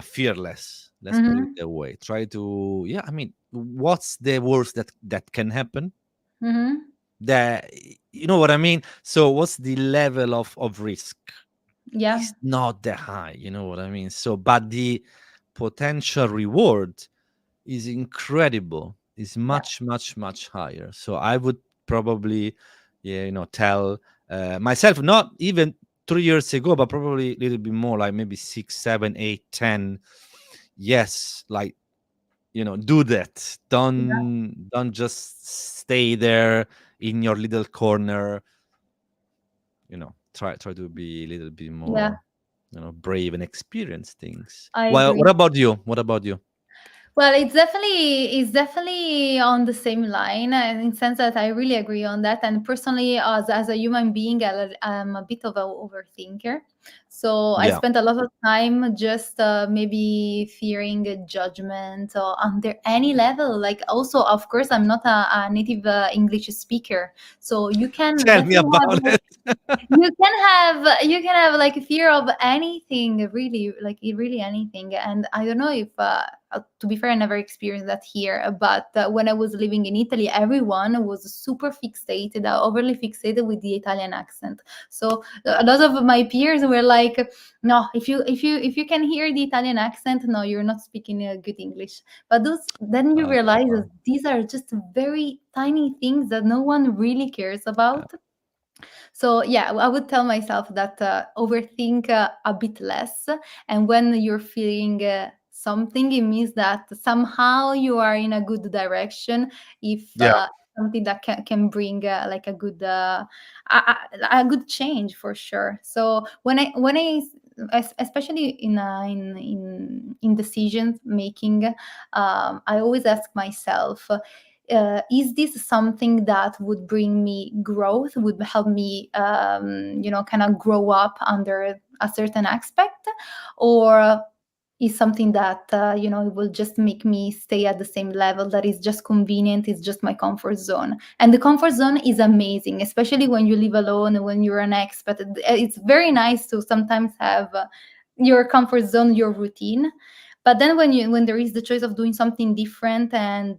fearless. Let's put it Mm-hmm. that way. Try to, yeah. I mean, what's the worst that can happen? Mm-hmm. That, you know what I mean. So what's the level of risk? Yeah, It's not that high. You know what I mean. So, but the potential reward is incredible. Is yeah, much, much, much higher. So I would probably, yeah, tell myself, not even 3 years ago, but probably a little bit more, like maybe 6, 7, 8, 10. Yes, like, do that. yeah, Don't just stay there in your little corner. Try to be a little bit yeah. more, brave and experience things. I Well, agree. what about you? What about you? Well, it's definitely on the same line, in the sense that I really agree on that. And personally, as a human being, I'm a bit of an overthinker. So I Yeah. spent a lot of time just maybe fearing a judgment or under any level. Like, also, of course, I'm not a native English speaker, so you can Tell me definitely about have it. you can have like a fear of anything, really, like really anything. And I don't know if to be fair, I never experienced that here, but when I was living in Italy, everyone was super fixated, overly fixated with the Italian accent. So a lot of my peers were like, no, if you can hear the Italian accent, no, you're not speaking good English. But those, then you realize Wow. that these are just very tiny things that no one really cares Yeah. about. So yeah, I would tell myself that overthink a bit less, and when you're feeling something, it means that somehow you are in a good direction. If Yeah. something that can bring like a good change for sure. So when I especially in decision making, I always ask myself, is this something that would bring me growth, would help me, kind of grow up under a certain aspect, or is something that, it will just make me stay at the same level, that is just convenient, it's just my comfort zone. And the comfort zone is amazing, especially when you live alone, when you're an expat. It's very nice to sometimes have your comfort zone, your routine. But then when there is the choice of doing something different, and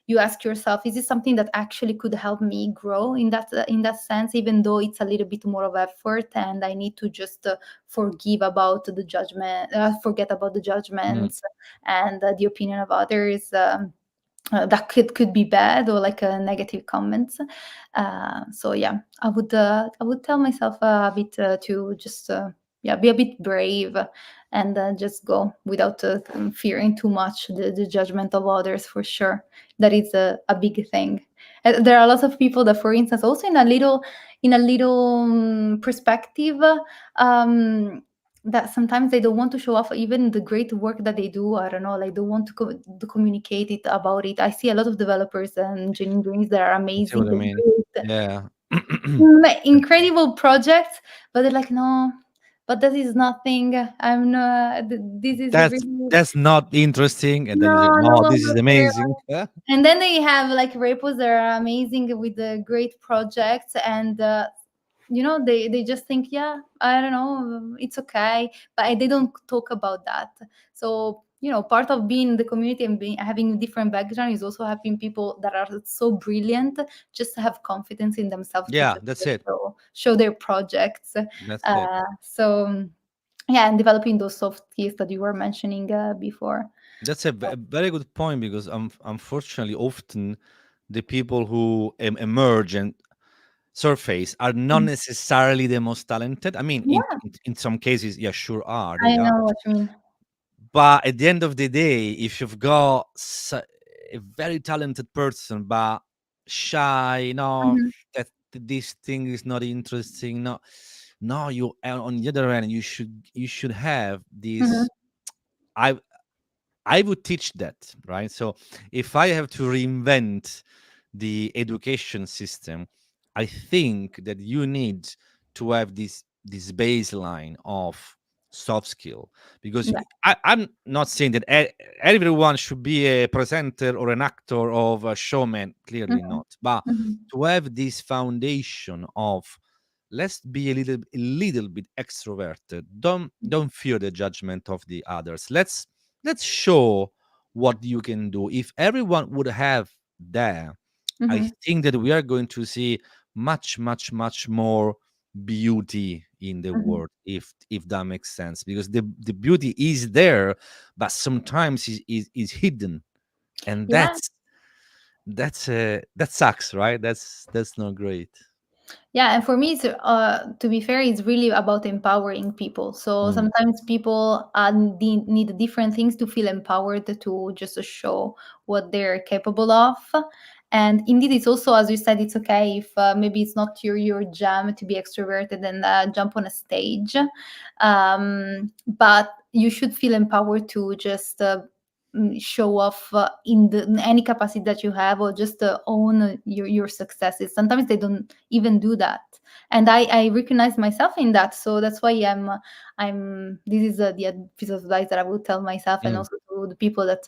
you ask yourself, is this something that actually could help me grow in that sense, even though it's a little bit more of effort, and I need to just forget about the Mm. judgments and the opinion of others, that could be bad, or like negative comments. So yeah, I would tell myself a bit to just yeah, be a bit brave, and just go without fearing too much the judgment of others, for sure. That is a big thing. There are lots of people that, for instance, also in a little perspective, um, that sometimes they don't want to show off even the great work that they do. I don't know, like, they want to communicate it about it. I see a lot of developers and engineers that are I see amazing, what I they mean. do it, Yeah. incredible projects, but they're like, no, but that is nothing. I'm not. This is That's really that's not interesting, and then you say, no, "No, no, this is not really. amazing." Yeah. And then they have like repos that are amazing with the great projects, and they just think, yeah, I don't know, it's okay, but they don't talk about that. So part of being in the community and having different background is also having people that are so brilliant, just to have confidence in themselves to Yeah, just that's it. show their projects. That's it. So yeah, and developing those soft skills that you were mentioning before. That's a very good point because unfortunately, often the people who emerge and surface are not Mm. necessarily the most talented. I mean, in, Yeah, in in some cases, yeah, sure are I they are. know what you mean. But at the end of the day, if you've got a very talented person but shy, no, Hmm. that this thing is not interesting, no, no, you on the other end, you should have Hmm. this. I I would teach that, right? So if I have to reinvent the education system, I think that you need to have this baseline of soft skill because Yeah. I'm not saying that everyone should be a presenter or an actor of a showman, clearly Hmm. not, but Hmm. to have this foundation of let's be a little bit extroverted, don't fear the judgment of the others, let's show what you can do. If everyone would have that, I Hmm. think that we are going to see much, much, much more beauty in the Hmm. world, if that makes sense. Because the beauty is there, but sometimes is hidden, and Yeah. that sucks, right? That's not great. Yeah, and for me, to be fair, it's really about empowering people. So Mm. sometimes people need different things to feel empowered to just show what they're capable of. And indeed, it's also, as you said, it's okay if maybe it's not your jam to be extroverted and jump on a stage, but you should feel empowered to just show off in any capacity that you have, or just own your successes. Sometimes they don't even do that, and I recognize myself in that. So that's why I'm this is the piece of advice that I will tell myself, and Mm. also to the people that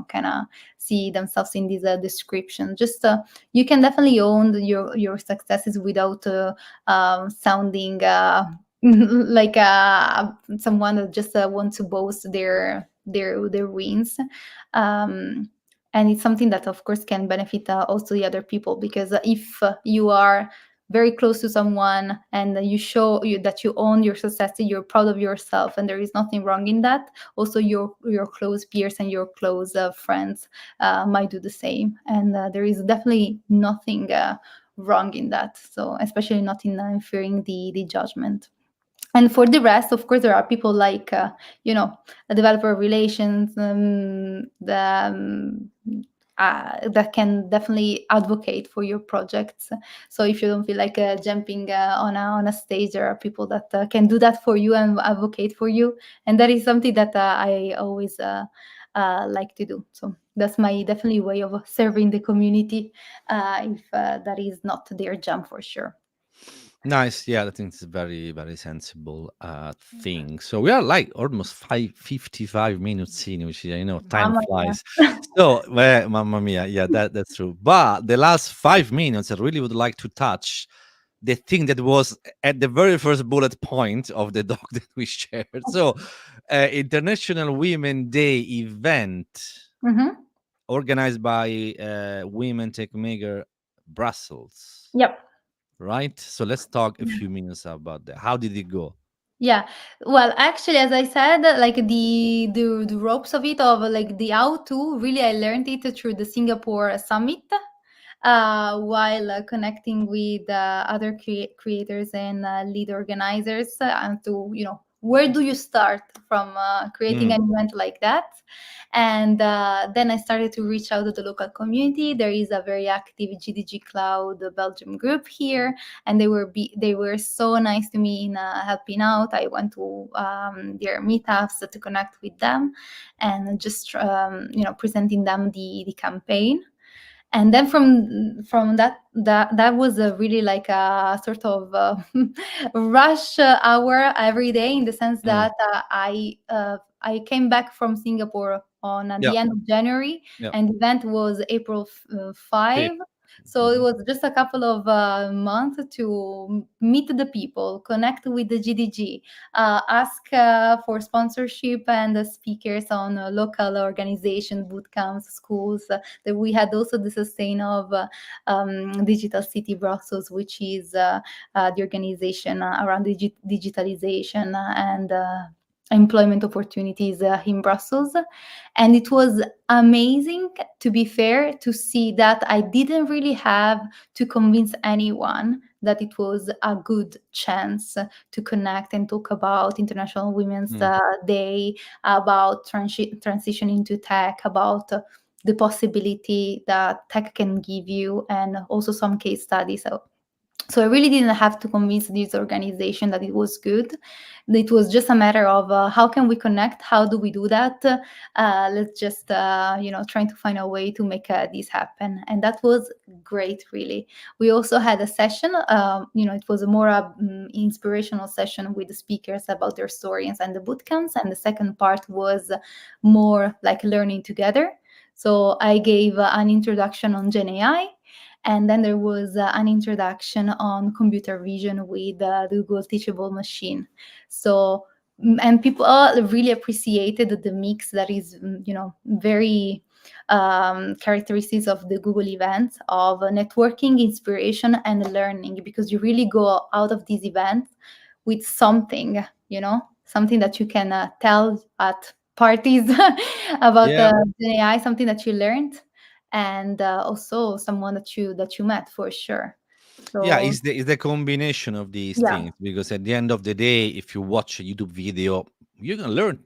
kind of see themselves in this description. Just you can definitely own your successes without sounding like someone that just wants to boast their wins. um, and it's something that of course can benefit also the other people, because if you are very close to someone, and you show that you own your success, you're proud of yourself, and there is nothing wrong in that. Also, your close peers and your close friends might do the same, and there is definitely nothing wrong in that. So especially not in fearing the judgment. And for the rest, of course, there are people like a developer relations, that can definitely advocate for your projects. So if you don't feel like jumping on a stage, there are people that can do that for you and advocate for you, and that is something that I always like to do. So that's my definitely way of serving the community, if that is not their jump for sure. Nice. Yeah, I think it's a very, very sensible thing. So we are like almost 55 minutes in, which is, time Mamma mia. flies. So, well, mamma mia, yeah, that's true. But the last 5 minutes, I really would like to touch the thing that was at the very first bullet point of the doc that we shared. So, International Women Day event Mhm. organized by Women Tech Maker Brussels, Yep. right? So let's talk a few minutes about that. How did it go? Yeah. Well, actually, as I said, like the ropes of it, of like the how to, really I learned it through the Singapore summit, while connecting with other creators and lead organizers, and to, where do you start from creating Mm, an event like that. And then I started to reach out to the local community. There is a very active GDG Cloud Belgium group here, and they were so nice to me in helping out. I went to their meetups to connect with them, and just presenting them the campaign. And then from that was a really like a sort of rush hour every day, in the sense mm. that I came back from Singapore on Yeah, the end of January, yeah. and the event was April 5. Fifth. So it Mhm. was just a couple of months to meet the people, connect with the GDG, ask for sponsorship and speakers on local organization, boot camps, schools. That we had also the sustain of Digital City Brussels, which is the organization around digitalization and employment opportunities in Brussels. And it was amazing, to be fair, to see that I didn't really have to convince anyone that it was a good chance to connect and talk about International Women's Mm. Day, about transitioning to tech, about the possibility that tech can give you, and also some case studies. So I really didn't have to convince this organization that it was good. It was just a matter of how can we connect? How do we do that? Let's just trying to find a way to make this happen, and that was great. Really, we also had a session. It was a more inspirational session with the speakers about their stories and the boot camps, and the second part was more like learning together. So I gave an introduction on Gen AI, and then there was an introduction on computer vision with the Google Teachable Machine. So, and people really appreciated the mix that is, very characteristics of the Google events, of networking, inspiration, and learning, because you really go out of these events with something, something that you can tell at parties about Yeah, Gen AI, something that you learned, and also someone that you met for sure. yeah. So It's the combination of these yeah. things, because at the end of the day, if you watch a YouTube video, you're gonna learn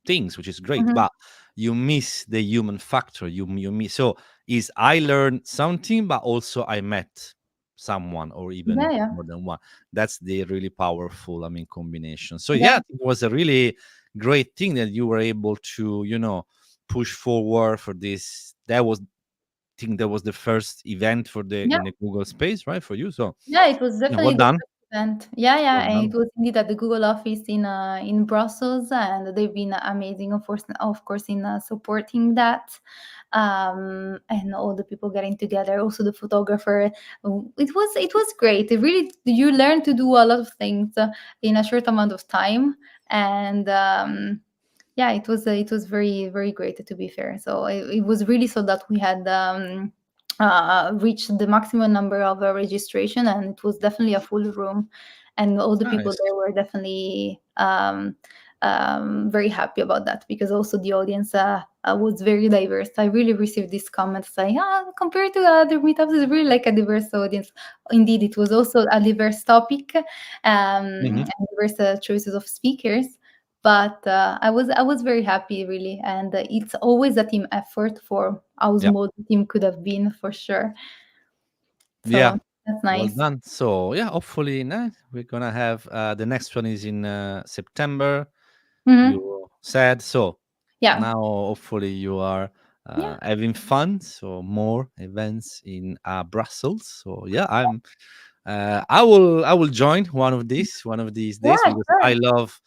things, which is great, Mhm. but you miss the human factor. You miss. So is I learned something, but also I met someone, or Yeah, even yeah. more than one. That's the really powerful, combination. So Yeah. yeah, it was a really great thing that you were able to, push forward for this. That was, think that was the first event for the Yeah. in the Google space, right? For you. So Yeah, it was well definitely the done. first event. Yeah, yeah, Well and done. it was indeed at the Google office in Brussels, and they've been amazing, of course, in supporting that, and all the people getting together. Also, the photographer. It was great. It really, you learn to do a lot of things in a short amount of time, and yeah, it was very, very great, to be fair. So it was really so that we had reached the maximum number of registration, and it was definitely a full room, and all the people Nice. there were definitely very happy about that, because also the audience was very diverse. I really received these comments saying, compared to other meetups, it's really like a diverse audience. Indeed, it was also a diverse topic, Mhm. and diverse choices of speakers. But I was very happy really, and it's always a team effort for how Yeah. small the team could have been for sure. Yeah. So that's Well nice. done. So yeah, hopefully we're gonna have the next one is in September. Hmm. You said so. Yeah, Now hopefully you are yeah, having fun. So more events in Brussels. So yeah, I will join one of these days yeah, because sure.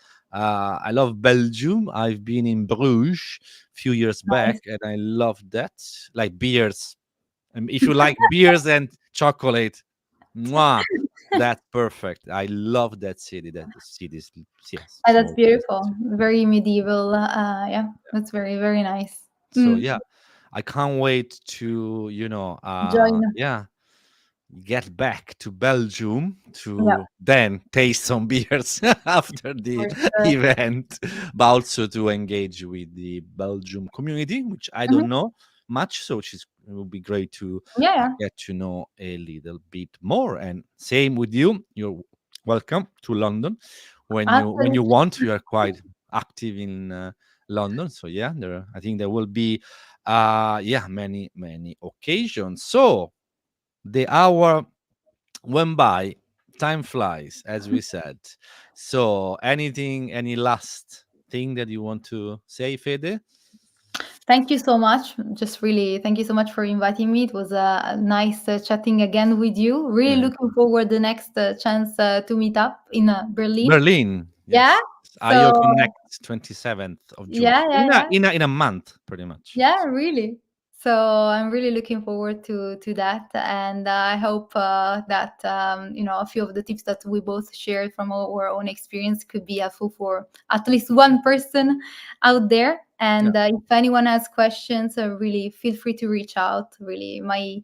I love Belgium. I've been in Bruges a few years back Nice. and I love that. Like beers. If you like beers and chocolate, mwah, that's perfect. I love that city. That city is yes, That's small place. beautiful. Very medieval. Yeah, that's very, very nice. So Mm. yeah, I can't wait to Join. yeah, get back to Belgium Yeah, to then taste some beers after the for sure. event, but also to engage with the Belgium community, which I Mhm. don't know much. So it will be great to Yeah, yeah, get to know a little bit more. And same with you. You're welcome to London when you absolutely. want. You are quite active in London, so yeah, I think there will be yeah, many occasions. So the hour went by, time flies, as we said. So any last thing that you want to say, Fede? Thank you so much. Just really, thank you so much for inviting me. It was nice chatting again with you. Really Yeah. looking forward the next chance to meet up in Berlin. Berlin, Yeah. yes. So IO Connect 27th of June. yeah, yeah, In a yeah. in a in a month, pretty much. Yeah, really. So I'm really looking forward to that, and I hope that a few of the tips that we both shared from our own experience could be helpful for at least one person out there. Yeah, And if anyone has questions, really feel free to reach out. Really, my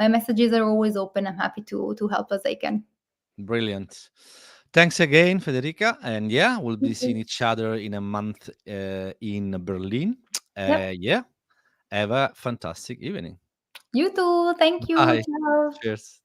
messages are always open. I'm happy to help as I can. brilliant. Thanks again, Federica. And yeah, we'll be seeing each other in a month in Berlin. Yep. Yeah, have a fantastic evening. You too. Thank you. Bye. Ciao. Cheers.